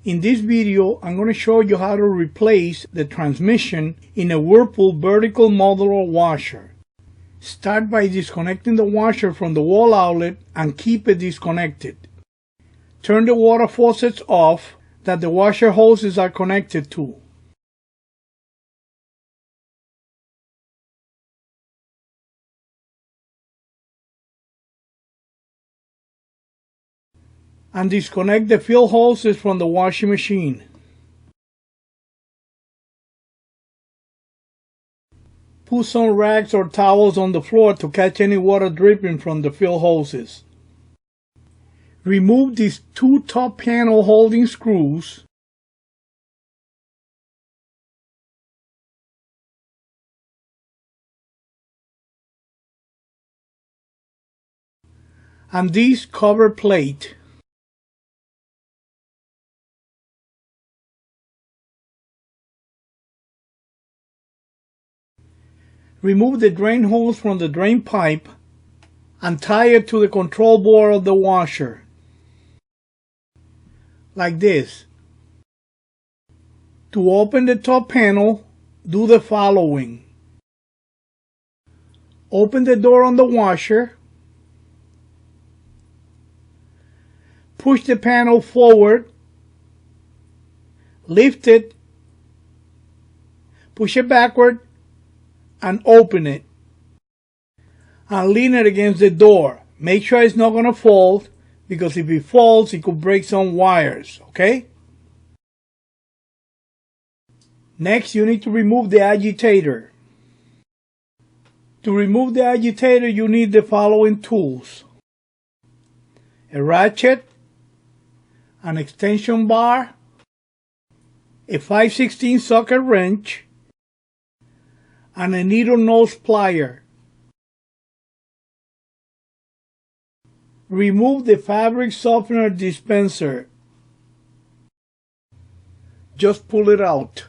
In this video, I'm going to show you how to replace the transmission in a Whirlpool vertical modular washer. Start by disconnecting the washer from the wall outlet and keep it disconnected. Turn the water faucets off that the washer hoses are connected to. And disconnect the fill hoses from the washing machine. Put some rags or towels on the floor to catch any water dripping from the fill hoses. Remove these two top panel holding screws and this cover plate. Remove the drain hose from the drain pipe and tie it to the control board of the washer. Like this. To open the top panel, do the following. Open the door on the washer. Push the panel forward. Lift it. Push it backward. And open it. And lean it against the door. Make sure it's not going to fall, because if it falls, it could break some wires, okay? Next, you need to remove the agitator. To remove the agitator, you need the following tools: a ratchet, an extension bar, a 5/16 socket wrench, and a needle nose plier. Remove the fabric softener dispenser. Just pull it out.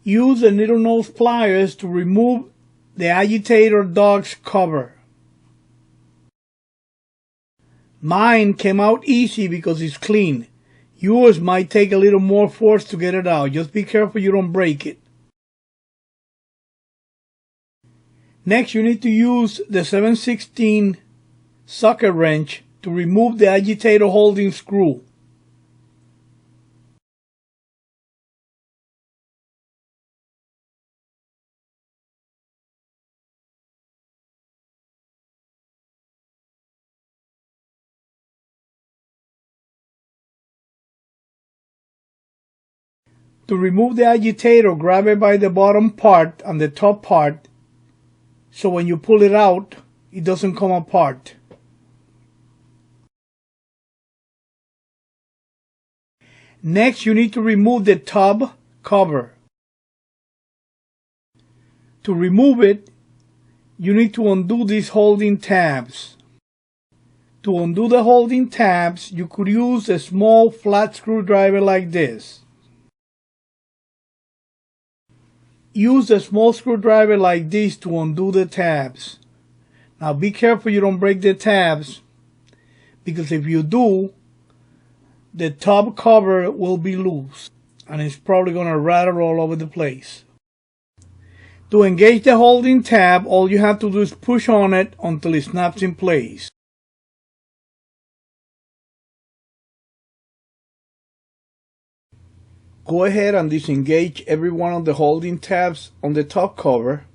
Use the needle nose pliers to remove the agitator dog's cover. Mine came out easy because it's clean. Yours might take a little more force to get it out. Just be careful you don't break it. Next, you need to use the 7/16 socket wrench to remove the agitator holding screw. To remove the agitator, grab it by the bottom part and the top part, so when you pull it out, it doesn't come apart. Next, you need to remove the tub cover. To remove it, you need to undo these holding tabs. To undo the holding tabs, you could use a small flat screwdriver like this. Use a small screwdriver like this to undo the tabs. Now be careful you don't break the tabs, because if you do, the tub cover will be loose and it's probably going to rattle all over the place. To engage the holding tab, all you have to do is push on it until it snaps in place. Go ahead and disengage every one of the holding tabs on the top cover.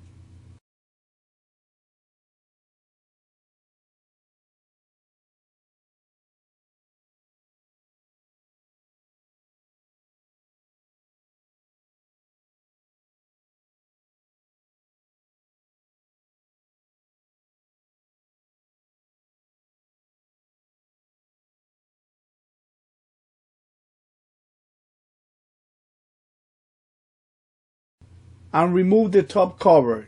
And remove the top cover.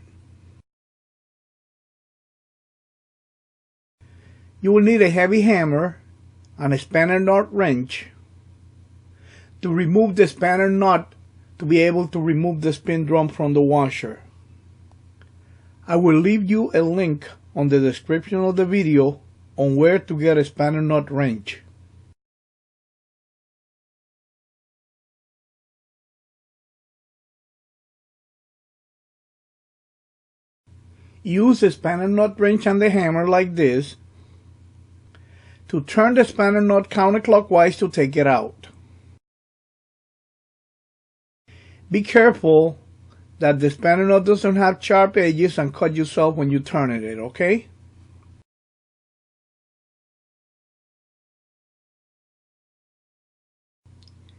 You will need a heavy hammer and a spanner nut wrench to remove the spanner nut to be able to remove the spin drum from the washer. I will leave you a link on the description of the video on where to get a spanner nut wrench. Use the spanner nut wrench and the hammer like this to turn the spanner nut counterclockwise to take it out. Be careful that the spanner nut doesn't have sharp edges and cut yourself when you turn it, okay?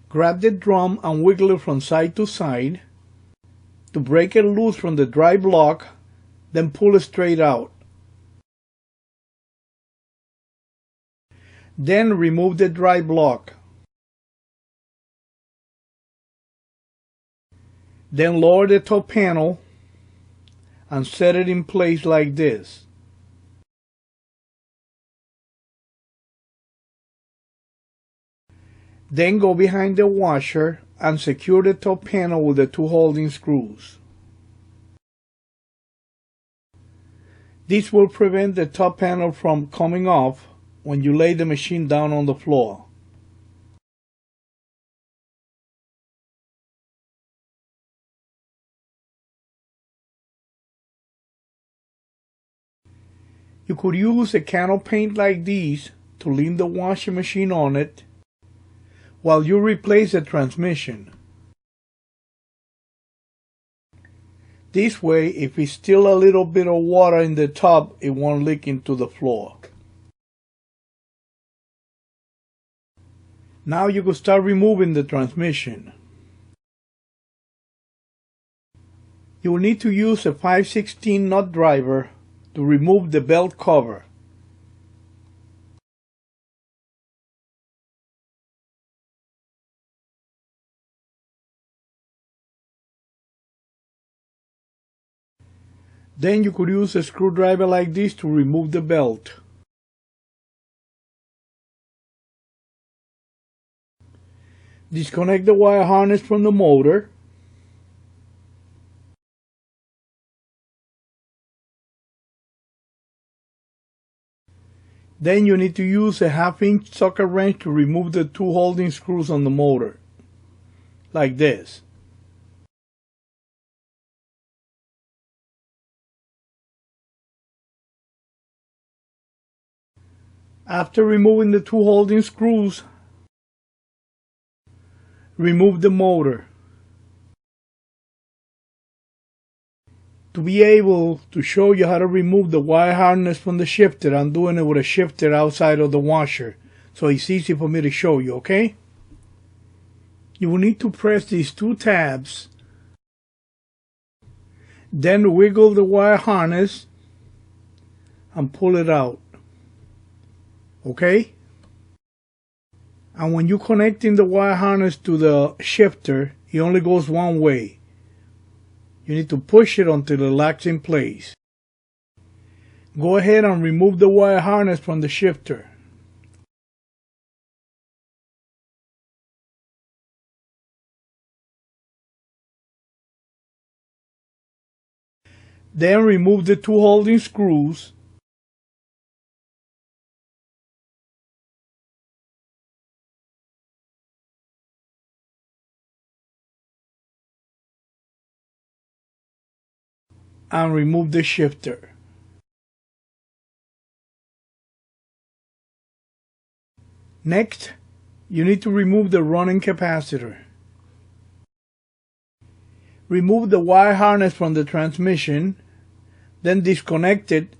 Grab the drum and wiggle it from side to side to break it loose from the dry block, then pull it straight out. Then remove the dry block. Then lower the top panel and set it in place like this. Then go behind the washer and secure the top panel with the two holding screws. This will prevent the top panel from coming off when you lay the machine down on the floor. You could use a can of paint like these to lean the washing machine on it while you replace the transmission. This way, if it's still a little bit of water in the tub, it won't leak into the floor. Now you can start removing the transmission. You will need to use a 5/16 nut driver to remove the belt cover. Then you could use a screwdriver like this to remove the belt. Disconnect the wire harness from the motor. Then you need to use a 1/2-inch socket wrench to remove the two holding screws on the motor, like this. After removing the two holding screws, remove the motor. To be able to show you how to remove the wire harness from the shifter, I'm doing it with a shifter outside of the washer, so it's easy for me to show you, okay? You will need to press these two tabs, then wiggle the wire harness and pull it out, okay? And when you're connecting the wire harness to the shifter, it only goes one way. You need to push it until it locks in place. Go ahead and remove the wire harness from the shifter. Then remove the two holding screws. And remove the shifter. Next, you need to remove the running capacitor. Remove the wire harness from the transmission, then disconnect it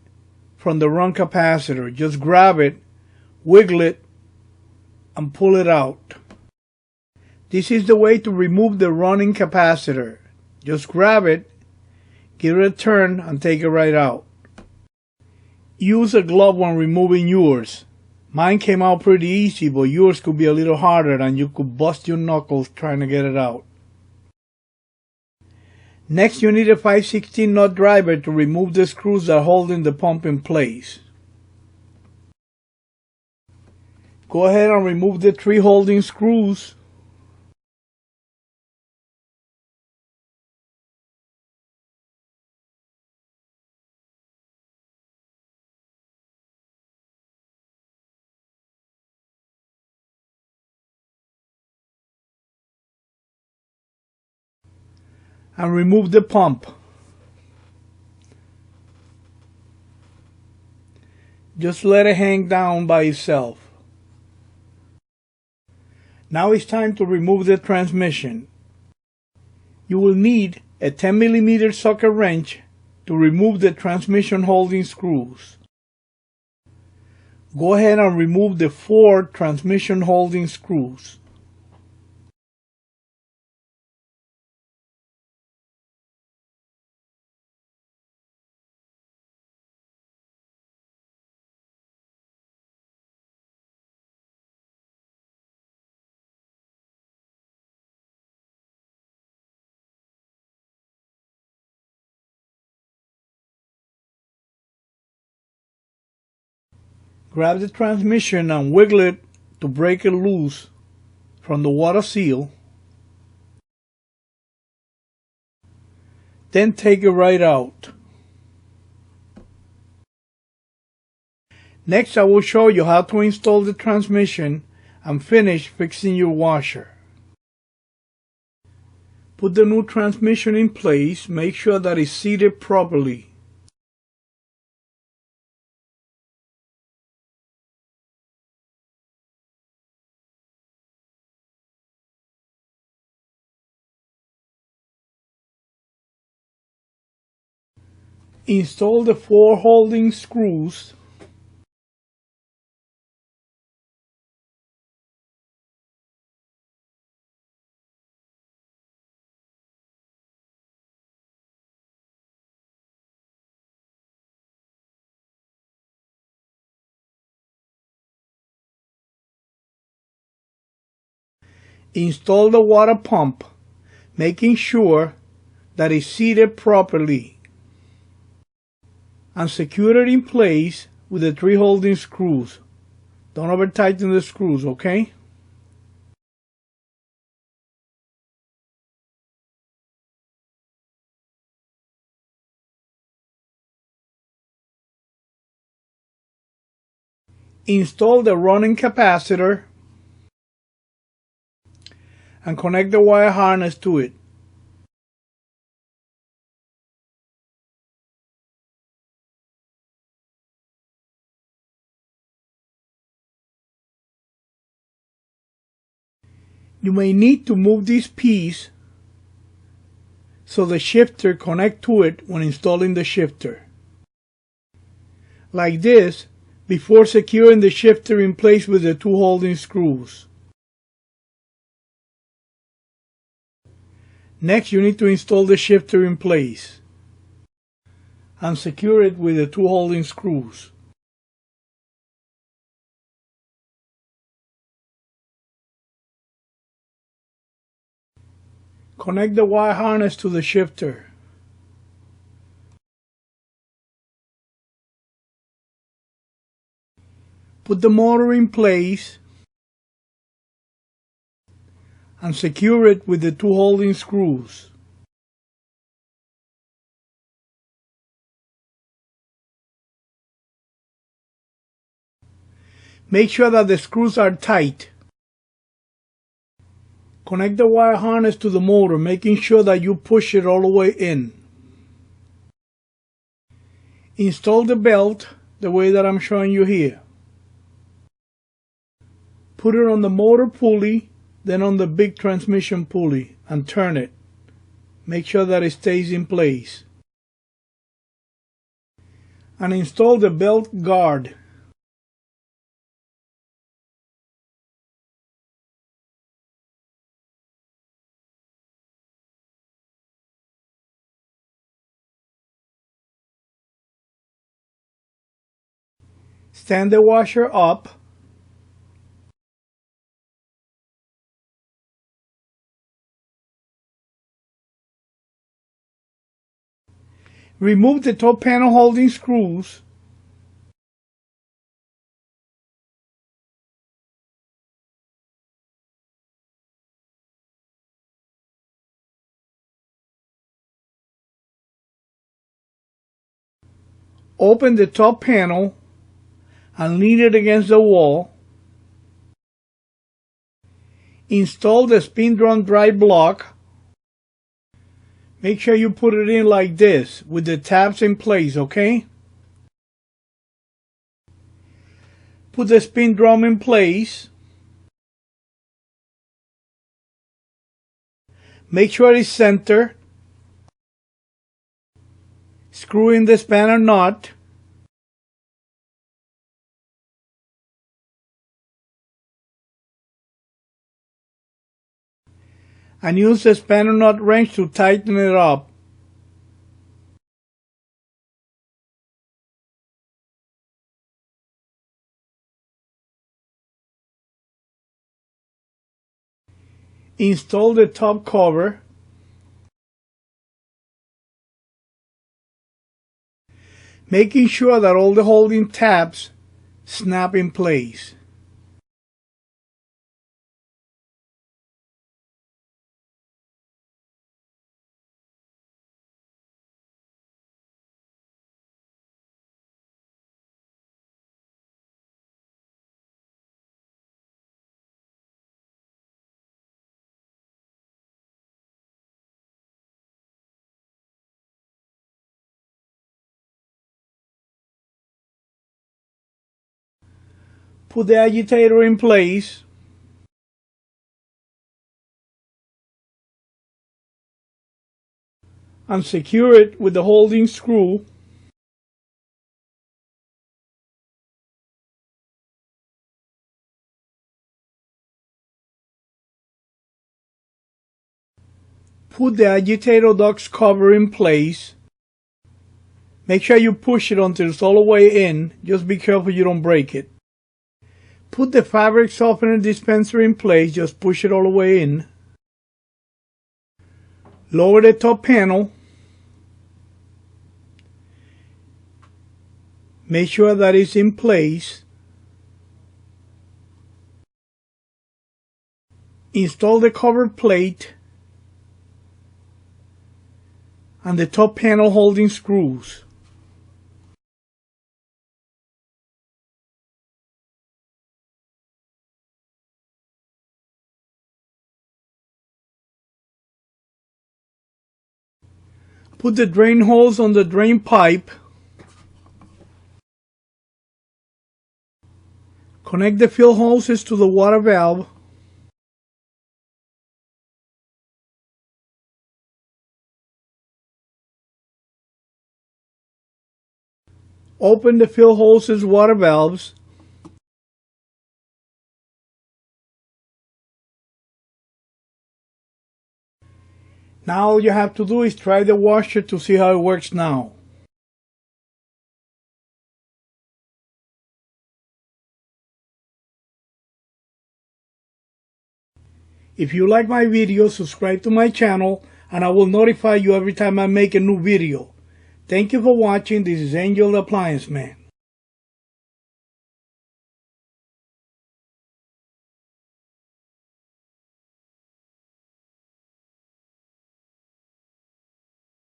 from the run capacitor. Just grab it, wiggle it, and pull it out. This is the way to remove the running capacitor. Just grab it, give it a turn, and take it right out. Use a glove when removing yours. Mine came out pretty easy, but yours could be a little harder and you could bust your knuckles trying to get it out. Next, you need a 5/16 nut driver to remove the screws that are holding the pump in place. Go ahead and remove the 3 holding screws. and remove the pump. Just let it hang down by itself. Now it's time to remove the transmission. You will need a 10mm socket wrench to remove the transmission holding screws. Go ahead and remove the 4 transmission holding screws. Grab the transmission and wiggle it to break it loose from the water seal. Then take it right out. Next, I will show you how to install the transmission and finish fixing your washer. Put the new transmission in place. Make sure that it's seated properly. Install the 4 holding screws. Install the water pump, making sure that it's seated properly, and secure it in place with the 3 holding screws. Don't over tighten the screws, okay? Install the running capacitor and connect the wire harness to it. You may need to move this piece so the shifter connects to it when installing the shifter. Like this, before securing the shifter in place with the 2 holding screws. Next, you need to install the shifter in place and secure it with the 2 holding screws. Connect the wire harness to the shifter. Put the motor in place and secure it with the 2 holding screws. Make sure that the screws are tight. Connect the wire harness to the motor, making sure that you push it all the way in. Install the belt the way that I'm showing you here. Put it on the motor pulley, then on the big transmission pulley, and turn it. Make sure that it stays in place. And install the belt guard. Stand the washer up. Remove the top panel holding screws. Open the top panel and lean it against the wall. Install the spin drum drive block. Make sure you put it in like this with the tabs in place, okay? Put the spin drum in place. Make sure it's centered. Screw in the spanner nut. And use the spanner nut wrench to tighten it up. Install the top cover. Making sure that all the holding tabs snap in place. Put the agitator in place. And secure it with the holding screw. Put the agitator ducts cover in place. Make sure you push it until it's all the way in. Just be careful you don't break it. Put the fabric softener dispenser in place. Just push it all the way in. Lower the top panel. Make sure that it's in place. Install the cover plate and the top panel holding screws. Put the drain holes on the drain pipe. Connect the fill hoses to the water valve. Open the fill hoses water valves. Now all you have to do is try the washer to see how it works now. If you like my video, subscribe to my channel and I will notify you every time I make a new video. Thank you for watching. This is Angel the Appliance Man.